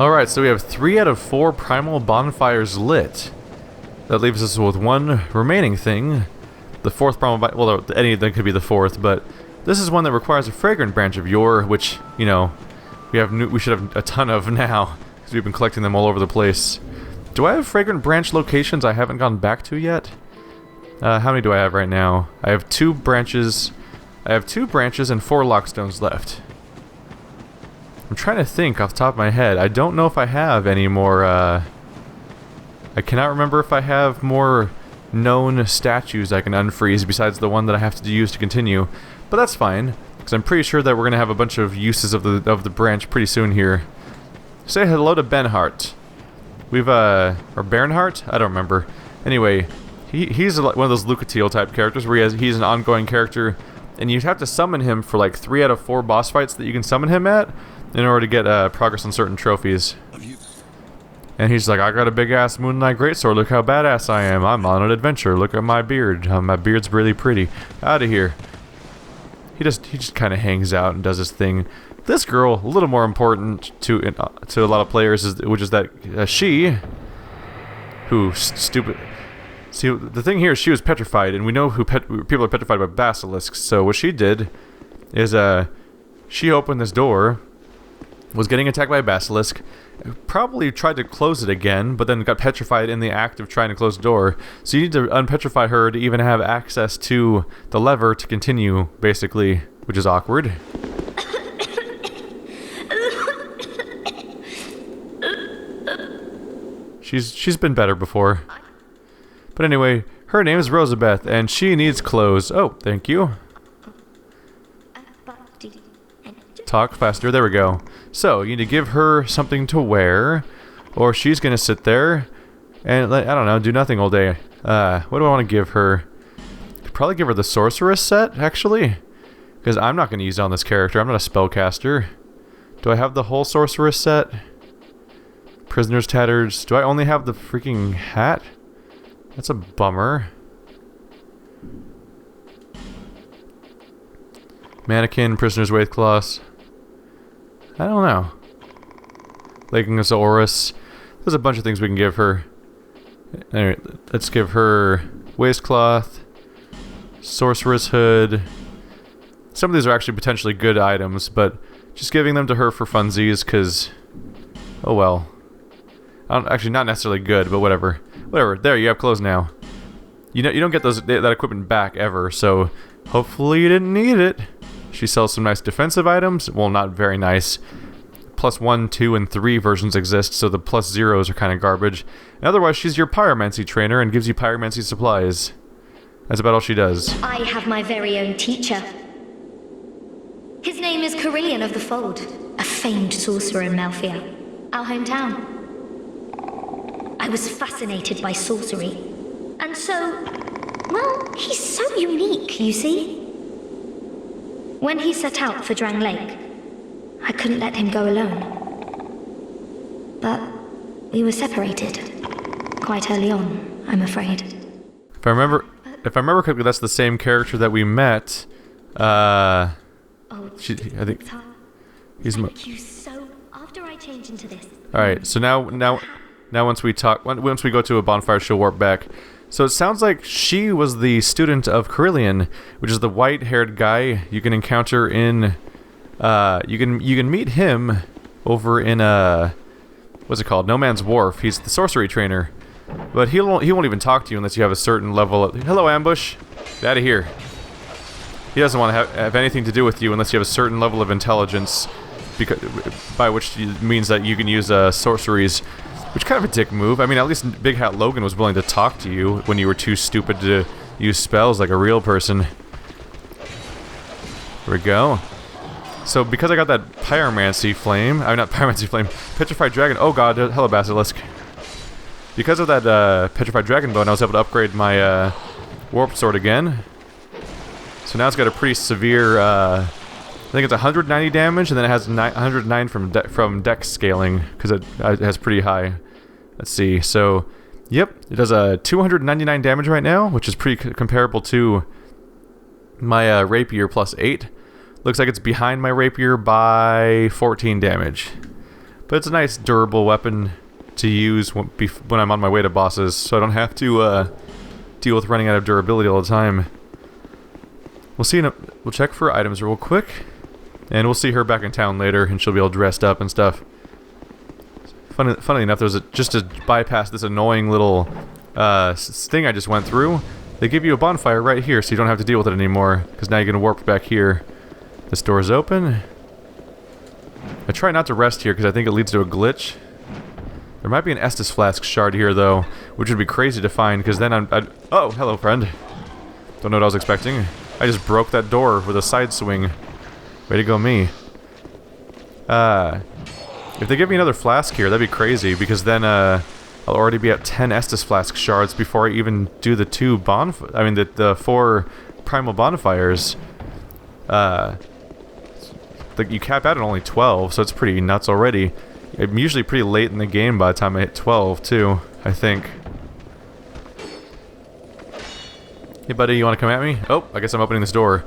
Alright, so we have 3 out of 4 primal bonfires lit. That leaves us with one remaining thing. The 4th primal well, any of them could be the 4th, but this is one that requires a fragrant branch of yore, which, you know, we should have a ton of now, because we've been collecting them all over the place. Do I have fragrant branch locations I haven't gone back to yet? How many do I have right now? I have 2 branches. I have 2 branches and 4 lockstones left. I'm trying to think off the top of my head. I don't know if I have any more, I cannot remember if I have more known statues I can unfreeze besides the one that I have to use to continue. But that's fine, because I'm pretty sure that we're going to have a bunch of uses of the branch pretty soon here. Say hello to Benhart. We've, or Bernhart? I don't remember. Anyway, he's one of those Lucatiel type characters where he's an ongoing character, and you have to summon him for like 3 out of 4 boss fights that you can summon him at in order to get progress on certain trophies. And he's like, I got a big-ass Moonlight Greatsword, look how badass I am. I'm on an adventure, look at my beard. My beard's really pretty. Out of here. He just kind of hangs out and does his thing. This girl, a little more important to a lot of players, which is that she, who stupid... See, the thing here is she was petrified, and we know who people are petrified by basilisks, so what she did is, she opened this door, was getting attacked by a basilisk, probably tried to close it again, but then got petrified in the act of trying to close the door. So you need to unpetrify her to even have access to the lever to continue, basically, which is awkward. She's been better before. But anyway, her name is Rosabeth, and she needs clothes. Oh, thank you. Talk faster, there we go. So, you need to give her something to wear, or she's gonna sit there and, I don't know, do nothing all day. What do I want to give her? Could probably give her the Sorceress set, actually, because I'm not gonna use it on this character. I'm not a spellcaster. Do I have the whole Sorceress set? Prisoner's Tatters. Do I only have the freaking hat? That's a bummer. Mannequin, Prisoner's Waithcloths. I don't know. Leggings Orus. There's a bunch of things we can give her. Anyway, let's give her waistcloth, sorceress hood. Some of these are actually potentially good items, but just giving them to her for funsies, because, oh well. Actually, not necessarily good, but whatever. Whatever. There, you have clothes now. You don't get that equipment back ever, so hopefully you didn't need it. She sells some nice defensive items. Well, not very nice. Plus 1, 2, and 3 versions exist, so the plus 0s are kind of garbage. And otherwise, she's your pyromancy trainer and gives you pyromancy supplies. That's about all she does. I have my very own teacher. His name is Carillion of the Fold, a famed sorcerer in Malphia, our hometown. I was fascinated by sorcery, and so, well, he's so unique, you see. When he set out for Drang Lake, I couldn't let him go alone. But we were separated quite early on, I'm afraid. If I remember correctly, that's the same character that we met. I think he's. Thank you so. After I change into this. All right. So now once we go to a bonfire, she'll warp back. So it sounds like she was the student of Carillion, which is the white-haired guy you can encounter in. You can meet him over in what's it called? No Man's Wharf. He's the sorcery trainer, but he won't even talk to you unless you have a certain level. Hello, Ambush. Get out of here. He doesn't want to have anything to do with you unless you have a certain level of intelligence, by which means that you can use sorceries. Which kind of a dick move. I mean, at least Big Hat Logan was willing to talk to you when you were too stupid to use spells like a real person. There we go. So, because I got that pyromancy flame... not pyromancy flame. Petrified Dragon... Oh god, hello Basilisk. Because of that Petrified Dragon Bone, I was able to upgrade my Warp Sword again. So now it's got a pretty severe... I think it's 190 damage, and then it has 109 from dex scaling, because it has pretty high. Let's see, so, yep, it does 299 damage right now, which is pretty comparable to my Rapier plus 8. Looks like it's behind my Rapier by 14 damage. But it's a nice, durable weapon to use when I'm on my way to bosses, so I don't have to deal with running out of durability all the time. We'll see. We'll check for items real quick, and we'll see her back in town later, and she'll be all dressed up and stuff. Funnily enough, there's just to bypass this annoying little thing I just went through. They give you a bonfire right here, so you don't have to deal with it anymore, because now you're gonna warp back here. This door's open. I try not to rest here because I think it leads to a glitch. There might be an Estus Flask shard here, though, which would be crazy to find, because then oh, hello, friend. Don't know what I was expecting. I just broke that door with a side swing. Way to go, me. If they give me another flask here, that'd be crazy, because then, I'll already be at 10 Estus Flask shards before I even do the the 4 primal bonfires. You cap out at only 12, so it's pretty nuts already. I'm usually pretty late in the game by the time I hit 12, too, I think. Hey, buddy, you want to come at me? Oh, I guess I'm opening this door.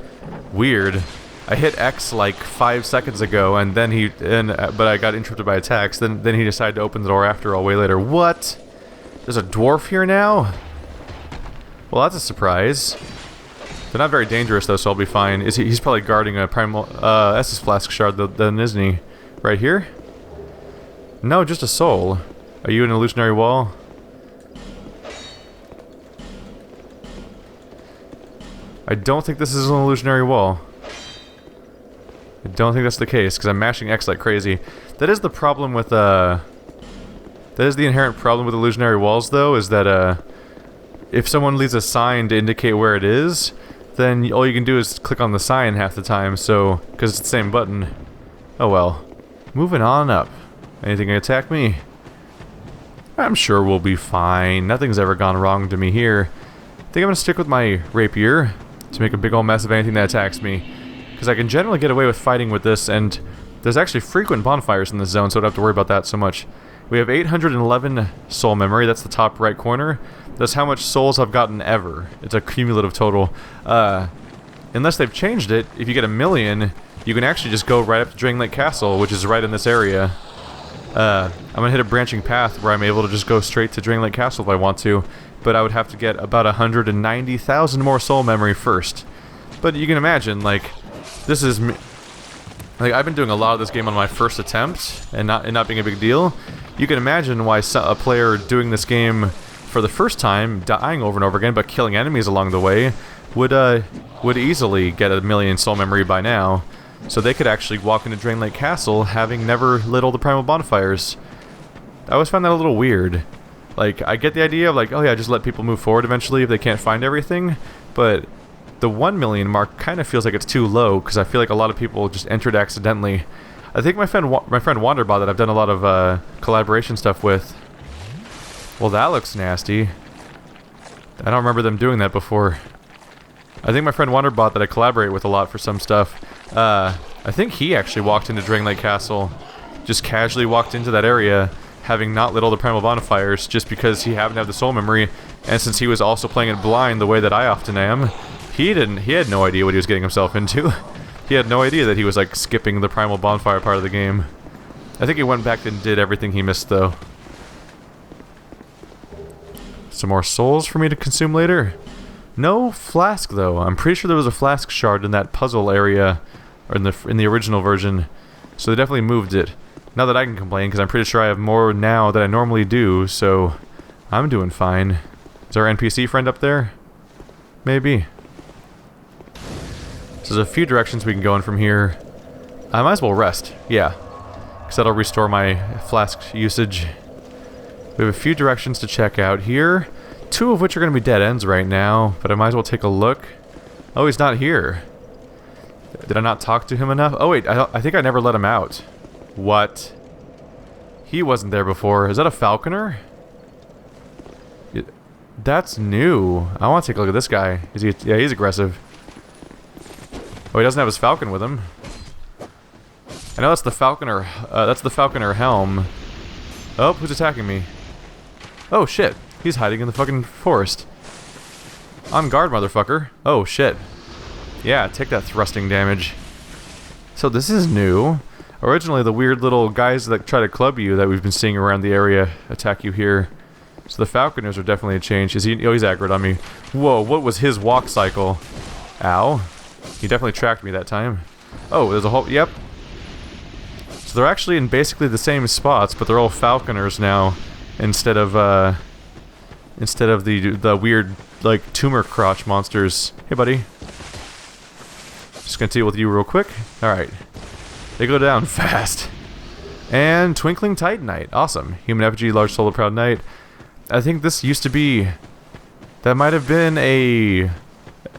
Weird. I hit X like 5 seconds ago, and then but I got interrupted by attacks. Then he decided to open the door after all way later. What? There's a dwarf here now? Well, that's a surprise. They're not very dangerous, though, so I'll be fine. He's probably guarding a primal Estus Flask shard, then, isn't he? Right here? No, just a soul. Are you an illusionary wall? I don't think this is an illusionary wall. I don't think that's the case, because I'm mashing X like crazy. That is the problem with, that is the inherent problem with illusionary walls, though, is that, if someone leaves a sign to indicate where it is, then all you can do is click on the sign half the time, so, because it's the same button. Oh well. Moving on up. Anything gonna attack me? I'm sure we'll be fine. Nothing's ever gone wrong to me here. I think I'm gonna stick with my rapier to make a big old mess of anything that attacks me, because I can generally get away with fighting with this, and there's actually frequent bonfires in this zone, so I don't have to worry about that so much. We have 811 soul memory. That's the top right corner. That's how much souls I've gotten ever. It's a cumulative total. Unless they've changed it, if you get 1,000,000, you can actually just go right up to Drain Lake Castle, which is right in this area. I'm gonna hit a branching path where I'm able to just go straight to Drain Lake Castle if I want to, but I would have to get about 190,000 more soul memory first. But you can imagine, like, this is like, I've been doing a lot of this game on my first attempt, and not being a big deal. You can imagine why a player doing this game for the first time, dying over and over again, but killing enemies along the way, would easily get 1,000,000 soul memory by now. So they could actually walk into Drain Lake Castle having never lit all the primal bonfires. I always found that a little weird. Like, I get the idea of like, oh yeah, just let people move forward eventually if they can't find everything, but the 1,000,000 mark kind of feels like it's too low, because I feel like a lot of people just entered accidentally. I think my friend Wanderbot that I've done a lot of collaboration stuff with. Well, that looks nasty. I don't remember them doing that before. I think my friend Wanderbot that I collaborate with a lot for some stuff, I think he actually walked into Drain Lake Castle, just casually walked into that area, having not lit all the primal bonfires, just because he happened to have the soul memory, and since he was also playing it blind the way that I often am, he had no idea what he was getting himself into. He had no idea that he was like skipping the primal bonfire part of the game. I think he went back and did everything he missed, though. Some more souls for me to consume later. No flask, though. I'm pretty sure there was a flask shard in that puzzle area, or in the original version, so they definitely moved it. Not that I can complain, because I'm pretty sure I have more now than I normally do, so I'm doing fine. Is our NPC friend up there? Maybe. So there's a few directions we can go in from here. I might as well rest, yeah, because that'll restore my flask usage. We have a few directions to check out here, 2 of which are going to be dead ends right now, but I might as well take a look. Oh, he's not here. Did I not talk to him enough? Oh wait, I think I never let him out. What? He wasn't there before. Is that a Falconer? That's new. I want to take a look at this guy. Is he? Yeah, he's aggressive. Oh, he doesn't have his falcon with him. I know that's the Falconer. That's the Falconer helm. Oh, who's attacking me? Oh shit, he's hiding in the fucking forest. On guard, motherfucker. Oh shit. Yeah, take that thrusting damage. So this is new. Originally, the weird little guys that try to club you that we've been seeing around the area attack you here. So the Falconers are definitely a change. Is he? Oh, he's aggroed on me. Whoa, what was his walk cycle? Ow. He definitely tracked me that time. Oh, there's a whole... Yep. So they're actually in basically the same spots, but they're all Falconers now, instead of the weird, like, tumor crotch monsters. Hey, buddy. Just gonna deal with you real quick. Alright. They go down fast. And Twinkling Titanite. Awesome. Human effigy, large soul, proud knight. I think this used to be... That might have been a...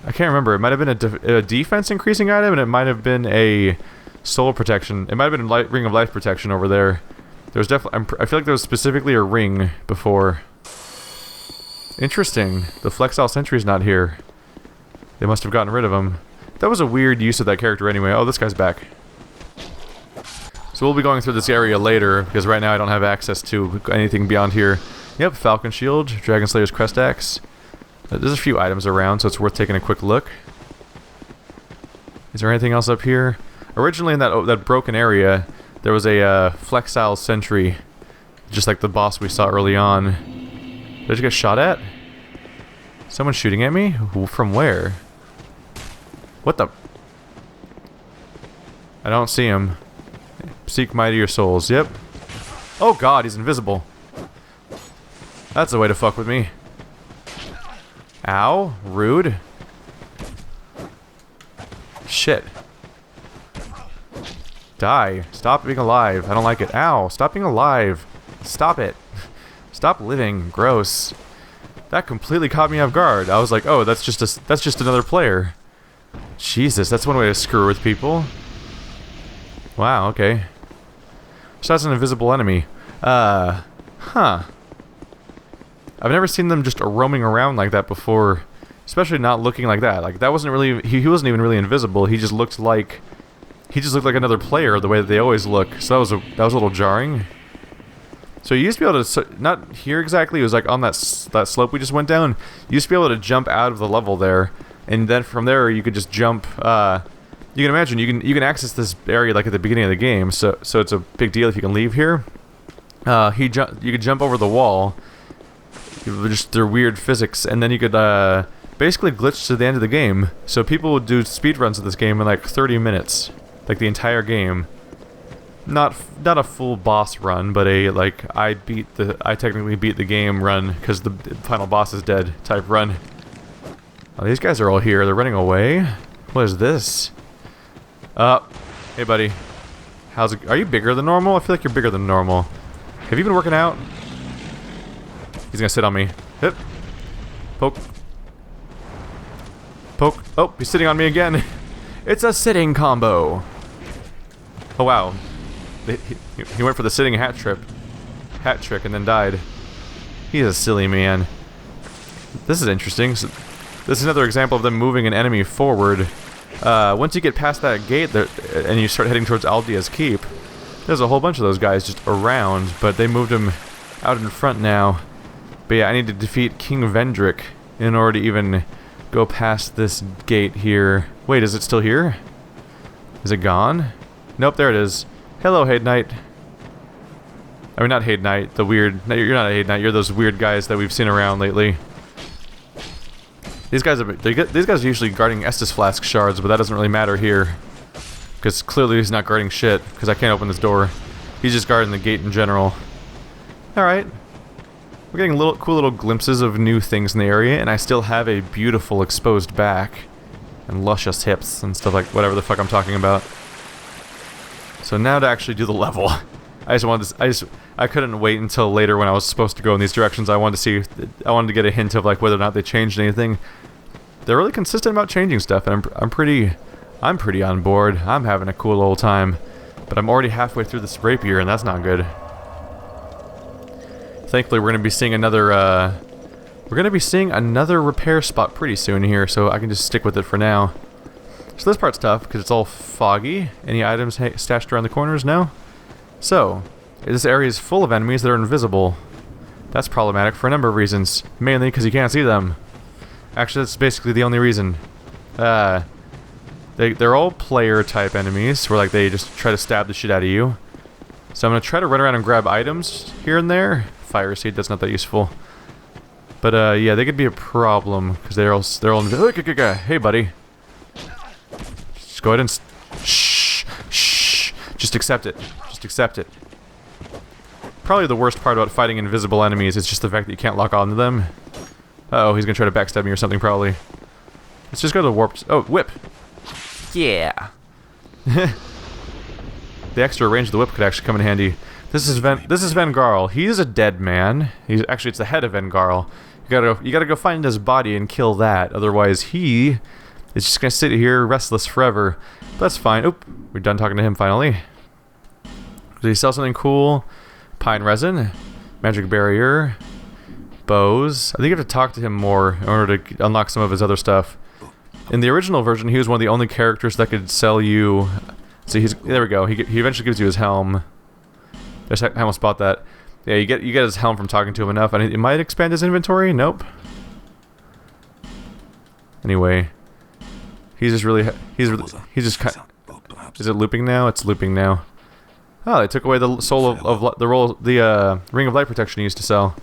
I can't remember. It might have been a defense increasing item, and it might have been a soul protection. It might have been a ring of life protection over there. There was definitely... I feel like there was specifically a ring before. Interesting. The Flexile Sentry's not here. They must have gotten rid of him. That was a weird use of that character anyway. Oh, this guy's back. So we'll be going through this area later, because right now I don't have access to anything beyond here. Yep, Falcon Shield, Dragon Slayer's Crest Axe. There's a few items around, so it's worth taking a quick look. Is there anything else up here? Originally in that broken area, there was a Flexile Sentry, just like the boss we saw early on. Did I just get shot at? Someone's shooting at me? From where? What the? I don't see him. Seek mightier souls. Yep. Oh god, he's invisible. That's the way to fuck with me. Ow. Rude. Shit. Die. Stop being alive. I don't like it. Ow. Stop being alive. Stop it. Stop living. Gross. That completely caught me off guard. I was like, oh, that's just another player. Jesus, that's one way to screw with people. Wow, okay. So that's an invisible enemy. Huh. I've never seen them just roaming around like that before. Especially not looking like that. Like, that wasn't really... He wasn't even really invisible. He just looked like... He just looked like another player the way that they always look. So that was a little jarring. So you used to be able to... Not here exactly. It was like on that slope we just went down. You used to be able to jump out of the level there. And then from there you could just jump... You can imagine, you can access this area like at the beginning of the game, so it's a big deal if you can leave here. You could jump over the wall, just their weird physics, and then you could basically glitch to the end of the game. So people would do speedruns of this game in like 30 minutes, like the entire game. Not a full boss run, but a like I technically beat the game run because the final boss is dead type run. Oh, these guys are all here. They're running away. What is this? Hey buddy. How's it? Are you bigger than normal? I feel like you're bigger than normal. Have you been working out? He's gonna sit on me. Hip. Poke. Poke. Oh, he's sitting on me again. It's a sitting combo. Oh wow. He went for the sitting hat trick and then died. He's a silly man. This is interesting. So, this is another example of them moving an enemy forward. Once you get past that gate there, and you start heading towards Aldea's Keep, there's a whole bunch of those guys just around, but they moved him out in front now. But yeah, I need to defeat King Vendrick in order to even go past this gate here. Wait, is it still here? Is it gone? Nope, there it is. Hello, Hate Knight. I mean, not Hate Knight, the weird... No, you're not a Hate Knight, you're those weird guys that we've seen around lately. These guys are usually guarding Estus Flask shards, but that doesn't really matter here. Because clearly he's not guarding shit, because I can't open this door. He's just guarding the gate in general. Alright. We're getting cool little glimpses of new things in the area, and I still have a beautiful exposed back. And luscious hips and stuff like whatever the fuck I'm talking about. So now to actually do the level. I couldn't wait until later when I was supposed to go in these directions. I wanted to get a hint of like whether or not they changed anything. They're really consistent about changing stuff, and I'm pretty on board. I'm having a cool old time, but I'm already halfway through this rapier, and that's not good. Thankfully, we're gonna be seeing another repair spot pretty soon here, so I can just stick with it for now. So this part's tough because it's all foggy. Any items stashed around the corners? No. So, this area is full of enemies that are invisible. That's problematic for a number of reasons. Mainly because you can't see them. Actually, that's basically the only reason. They're all player-type enemies, where like they just try to stab the shit out of you. So I'm gonna try to run around and grab items here and there. Fire seed, that's not that useful. But yeah, they could be a problem because they're all hey, buddy. Just go ahead and shh. Just accept it. Just accept it. Probably the worst part about fighting invisible enemies is just the fact that you can't lock onto them. Uh oh, he's gonna try to backstab me or something probably. Let's just go to the warped. Oh, whip. Yeah. The extra range of the whip could actually come in handy. This is Vengarl. He's a dead man. He's actually, it's the head of Vengarl. You gotta go find his body and kill that. Otherwise, he is just gonna sit here restless forever. But that's fine. Oop, we're done talking to him finally. Did he sell something cool? Pine resin, magic barrier, bows. I think you have to talk to him more in order to unlock some of his other stuff. In the original version, he was one of the only characters that could sell you. See, there we go. He eventually gives you his helm. I almost bought that. Yeah, you get his helm from talking to him enough, and it might expand his inventory. Nope. Anyway, he's just kind. Is it looping now? It's looping now. Oh, they took away the soul the ring of light protection he used to sell.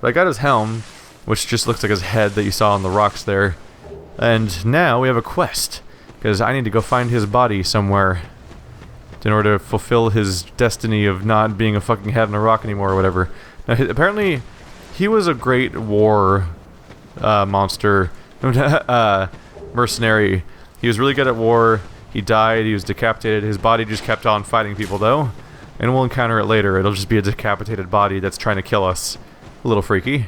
But I got his helm, which just looks like his head that you saw on the rocks there. And now we have a quest, because I need to go find his body somewhere in order to fulfill his destiny of not being a fucking head on a rock anymore or whatever. Now, apparently, he was a great war monster, mercenary. He was really good at war. He died, he was decapitated. His body just kept on fighting people, though. And we'll encounter it later. It'll just be a decapitated body that's trying to kill us. A little freaky.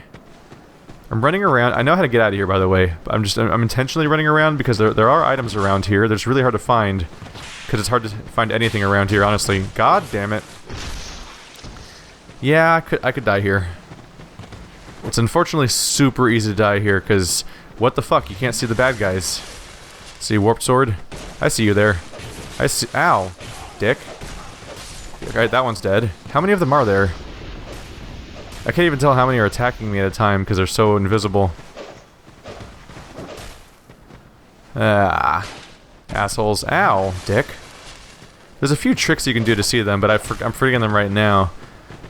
I'm running around. I know how to get out of here, by the way. I'm intentionally running around because there are items around here. They're just really hard to find. Because it's hard to find anything around here, honestly. God damn it. Yeah, I could die here. It's unfortunately super easy to die here, because what the fuck? You can't see the bad guys. See, warped sword? I see you there. I see. Ow, dick. Alright, that one's dead. How many of them are there? I can't even tell how many are attacking me at a time because they're so invisible. Ah. Assholes. Ow, dick. There's a few tricks you can do to see them, but I'm forgetting them right now.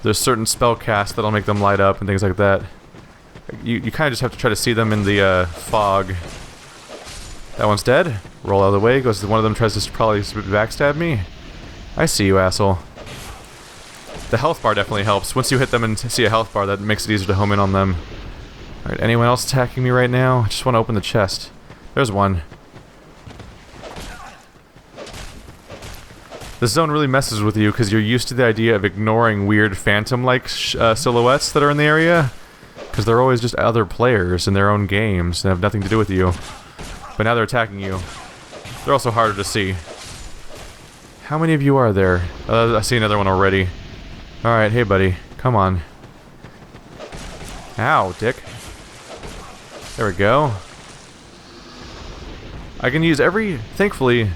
There's certain spell casts that'll make them light up and things like that. You kind of just have to try to see them in the fog. That one's dead. Roll out of the way. Goes. One of them tries to probably backstab me. I see you, asshole. The health bar definitely helps. Once you hit them and see a health bar, that makes it easier to home in on them. Alright, anyone else attacking me right now? I just want to open the chest. There's one. This zone really messes with you because you're used to the idea of ignoring weird phantom-like silhouettes that are in the area. Because they're always just other players in their own games and have nothing to do with you. But now they're attacking you. They're also harder to see. How many of you are there? I see another one already. Alright, hey buddy. Come on. Ow, dick. There we go. I can use every... Thankfully,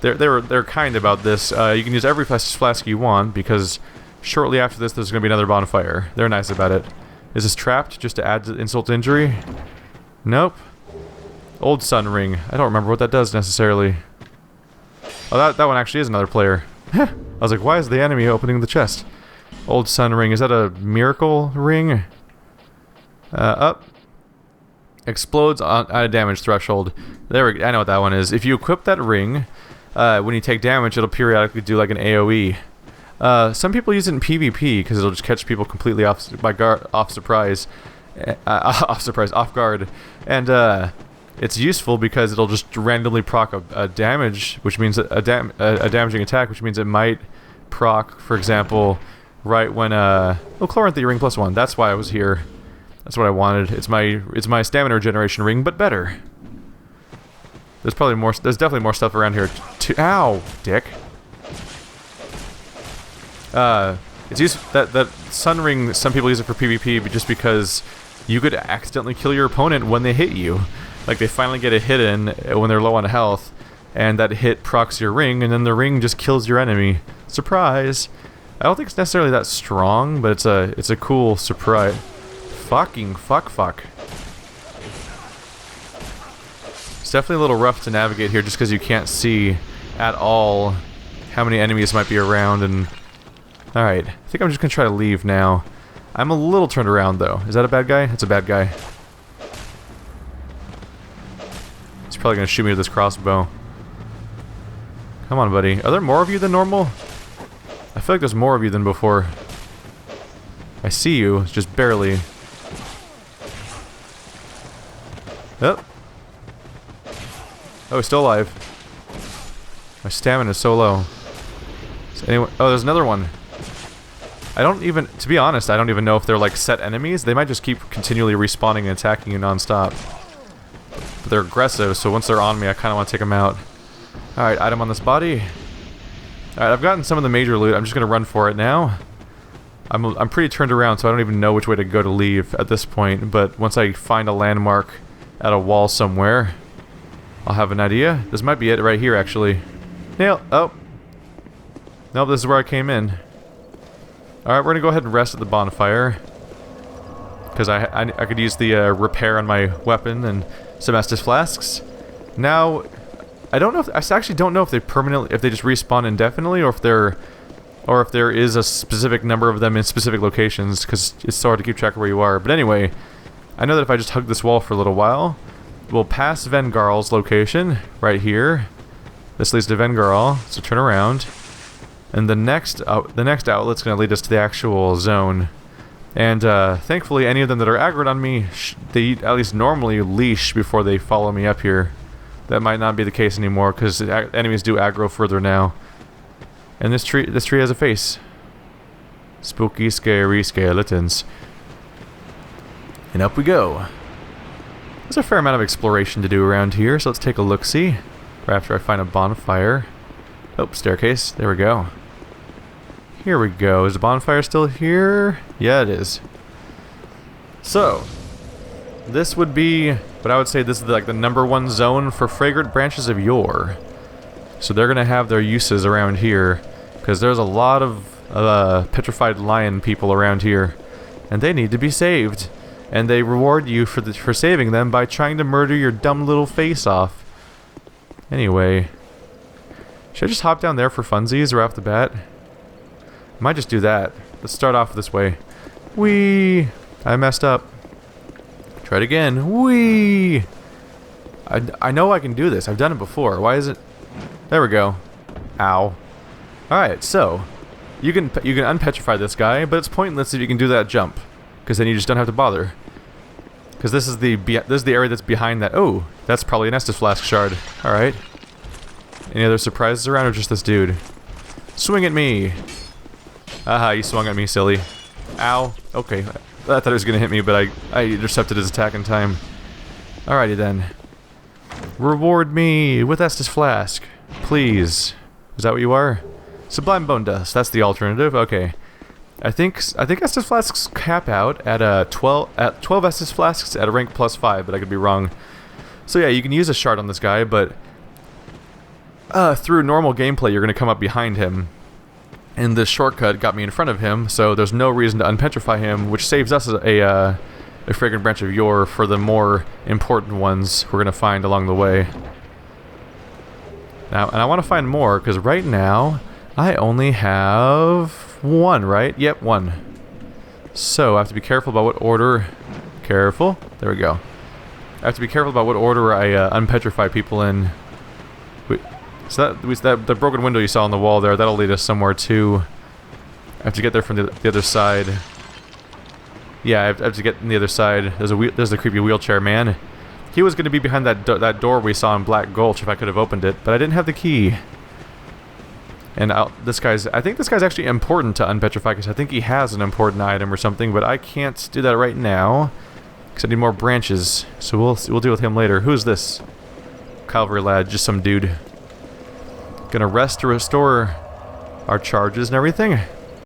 they're kind about this. You can use every flask you want, because shortly after this, there's going to be another bonfire. They're nice about it. Is this trapped, just to add to insult to injury? Nope. Old Sun Ring. I don't remember what that does, necessarily. Oh, that one actually is another player. I was like, why is the enemy opening the chest? Old Sun Ring. Is that a miracle ring? Up. Explodes at a damage threshold. There we go. I know what that one is. If you equip that ring, when you take damage, it'll periodically do like an AoE. Some people use it in PvP because it'll just catch people completely off surprise. Off guard. And it's useful because it'll just randomly proc a damage, which means a damaging attack, which means it might proc, for example, right when oh, Chloranthy ring +1. That's why I was here. That's what I wanted. It's my stamina regeneration ring, but better. There's probably more. There's definitely more stuff around here. Ow, dick. It's used that sun ring. Some people use it for PvP, but just because you could accidentally kill your opponent when they hit you. Like they finally get a hit in when they're low on health, and that hit procs your ring, and then the ring just kills your enemy. Surprise! I don't think it's necessarily that strong, but it's a cool surprise. Fucking fuck. definitely a little rough to navigate here just because you can't see at all how many enemies might be around. And alright, I think I'm just going to try to leave now. I'm a little turned around though. Is that a bad guy? That's a bad guy. He's probably going to shoot me with this crossbow. Come on, buddy. Are there more of you than normal? I feel like there's more of you than before. I see you, it's just barely. Oh. Oh, he's still alive. My stamina is so low. Anyone? Oh, there's another one. I don't even, to be honest, I don't even know if they're like set enemies. They might just keep continually respawning and attacking you non-stop. But they're aggressive, so once they're on me, I kind of want to take them out. Alright, item on this body. Alright, I've gotten some of the major loot. I'm just going to run for it now. I'm pretty turned around, so I don't even know which way to go to leave at this point. But once I find a landmark at a wall somewhere, I'll have an idea. This might be it right here, actually. Nail. Oh. Nope, this is where I came in. Alright, we're going to go ahead and rest at the bonfire. Because I could use the repair on my weapon and some Estus flasks. Now, I don't know if, I actually don't know if they permanently, if they just respawn indefinitely, or if there is a specific number of them in specific locations, because it's so hard to keep track of where you are. But anyway, I know that if I just hug this wall for a little while, we'll pass Vengarl's location right here. This leads to Vengarl, so turn around. And the next outlet's going to lead us to the actual zone. And thankfully, any of them that are aggroed on me, they at least normally leash before they follow me up here. That might not be the case anymore, because enemies do aggro further now. And this tree has a face. Spooky, scary skeletons. And up we go. There's a fair amount of exploration to do around here, so let's take a look-see. Right after I find a bonfire. Oh, staircase. There we go. Here we go. Is the bonfire still here? Yeah, it is. So, this would be, but I would say this is like the #1 zone for fragrant branches of yore. So they're going to have their uses around here, because there's a lot of petrified lion people around here, and they need to be saved. And they reward you for saving them by trying to murder your dumb little face off. Anyway, should I just hop down there for funsies right off the bat? I might just do that. Let's start off this way. Whee! I messed up. Try it again. Whee! I know I can do this. I've done it before. Why is it... There we go. Ow. Alright, so you can unpetrify this guy, but it's pointless if you can do that jump, because then you just don't have to bother. Because this is the area that's behind that. Oh, that's probably an Estus flask shard. Alright. Any other surprises around, or just this dude? Swing at me! Aha, you swung at me, silly. Ow. Okay. I thought he was going to hit me, but I intercepted his attack in time. Alrighty then. Reward me with Estus flask. Please. Is that what you are? Sublime bone dust. That's the alternative. Okay. I think Estus flasks cap out at 12 Estus flasks at a rank +5, but I could be wrong. So yeah, you can use a shard on this guy, but through normal gameplay, you're going to come up behind him. And this shortcut got me in front of him, so there's no reason to unpetrify him, which saves us a fragrant branch of yore for the more important ones we're going to find along the way. Now, and I want to find more, because right now, I only have one, right? Yep, one. So, I have to be careful about what order... Careful. There we go. I have to be careful about what order I unpetrify people in. So the broken window you saw on the wall there, that'll lead us somewhere too. I have to get there from the other side. Yeah, I have to get on the other side. There's the creepy wheelchair man. He was going to be behind that door we saw in Black Gulch if I could have opened it, but I didn't have the key. And I think this guy's actually important to unpetrify, because I think he has an important item or something, but I can't do that right now because I need more branches. So we'll deal with him later. Who's this? Cavalry lad, just some dude. Gonna rest to restore our charges and everything.